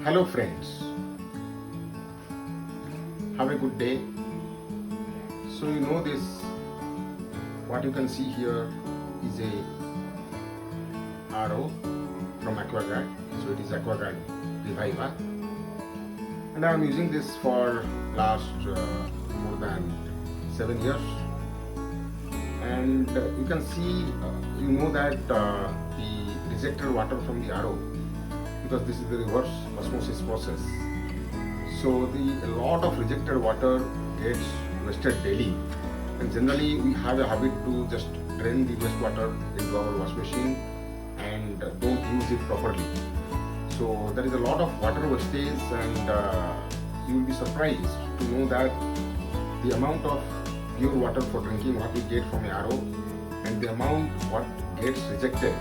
Hello friends, have a good day. So you know this, what you can see here is a RO from Aquaguard. So it is Aquaguard Reviva, and I am using this for last more than 7 years. And you can see, you know that the rejected water from the RO, because this is the reverse osmosis process. So a lot of rejected water gets wasted daily, and generally we have a habit to just drain the wastewater into our wash machine and don't use it properly. So there is a lot of water wastage, and you will be surprised to know that the amount of pure water for drinking what we get from a RO and the amount what gets rejected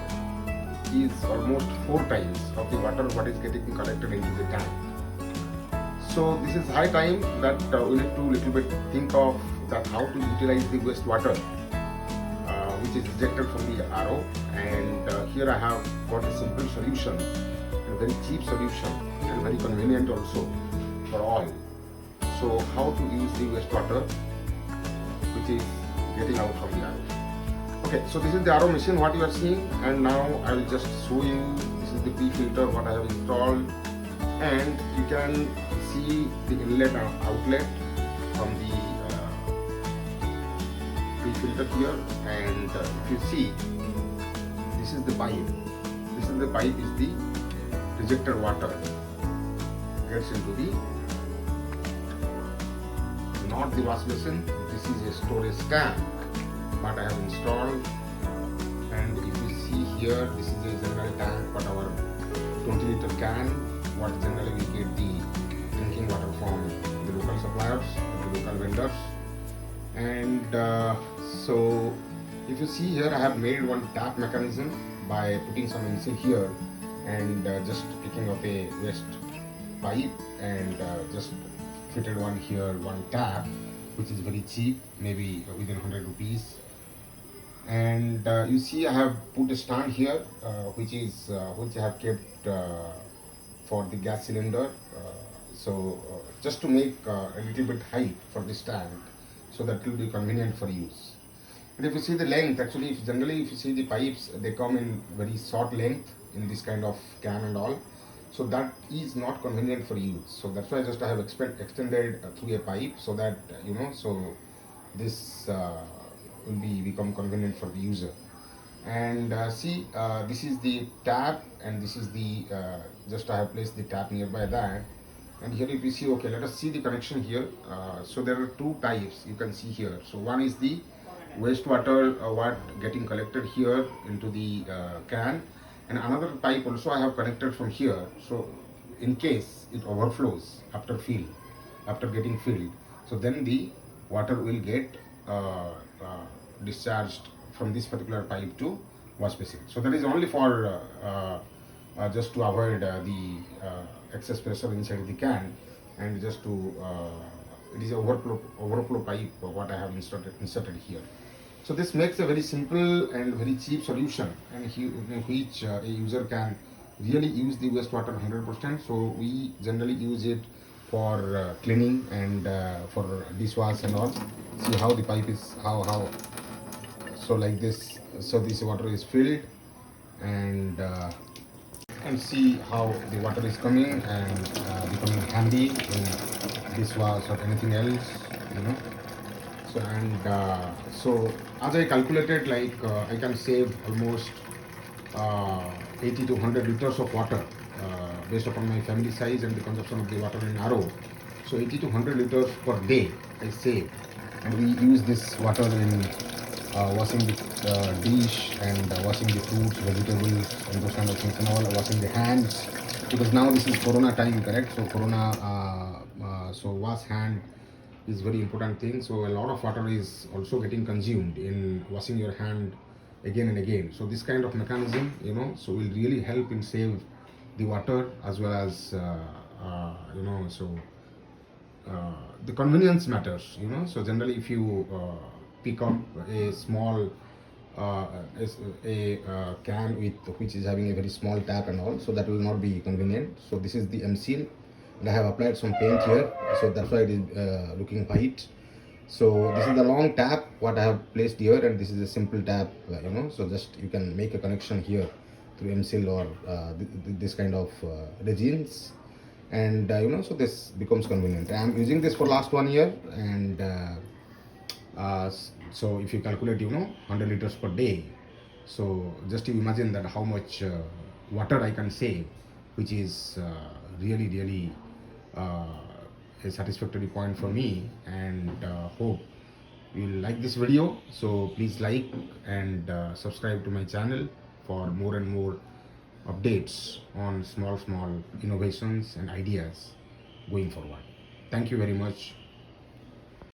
is almost 4 times of the water what is getting collected into the tank. So this is high time that we need to little bit think of that how to utilize the wastewater which is rejected from the RO, and here I have got a simple solution, a very cheap solution and very convenient also for all. So how to use the wastewater which is getting out from the RO. Okay, so this is the RO machine what you are seeing, and now I will just show you. This is the pre-filter what I have installed, and you can see the inlet and outlet from the pre-filter here. And if you see, this is the pipe. This is the pipe is the rejected water gets into the not the wash basin. This is a storage tank what I have installed, and if you see here, this is a general tank for our 20-liter can what generally we get the drinking water from the local suppliers, the local vendors. And so if you see here, I have made one tap mechanism by putting some insul here and just picking up a waste pipe and just fitted one here, one tap which is very cheap, maybe within 100 rupees. And you see I have put a stand here which I have kept for the gas cylinder, just to make a little bit height for the stand, so that will be convenient for use. And if you see the length, actually generally if you see the pipes, they come in very short length in this kind of can and all, so that is not convenient for use. So that's why I have extended through a pipe, so that so this will become convenient for the user. And see, this is the tap, and this is the just I have placed the tap nearby that. And here if you see, okay, let us see the connection here. So there are 2 types you can see here. So one is the wastewater what getting collected here into the can, and another pipe also I have connected from here, so in case it overflows after getting filled, so then the water will get discharged from this particular pipe to wash basin. So that is only for just to avoid the excess pressure inside the can, and just to it is overflow pipe what I have inserted here. So this makes a very simple and very cheap solution, and in which a user can really use the wastewater 100%. So we generally use it for cleaning and for dishwash and all. See how the pipe is, how so like this. So this water is filled, and see how the water is coming and becoming handy in dishwash or anything else. So so as I calculated, like I can save almost 80 to 100 liters of water based upon my family size and the consumption of the water in RO. So 80 to 100 liters per day I save, and we use this water in washing the dish and washing the fruits, vegetables, and those kind of things, and all, washing the hands, because now this is Corona time, correct? So Corona, so wash hand is very important thing. So a lot of water is also getting consumed in washing your hand again and again. So this kind of mechanism, so will really help in save the water, as well as the convenience matters. So generally if you pick up a small is a can with which is having a very small tap and all, so that will not be convenient. So this is the M seal, and I have applied some paint here, so that's why it is looking white. So this is the long tap what I have placed here, and this is a simple tap, so just you can make a connection here through M seal or this kind of resins, and so this becomes convenient. I'm using this for last 1 year, and so if you calculate 100 liters per day, so just you imagine that how much water I can save, which is really uh, a satisfactory point for me. And hope you will like this video. So please like and subscribe to my channel for more and more updates on small innovations and ideas going forward. Thank you very much.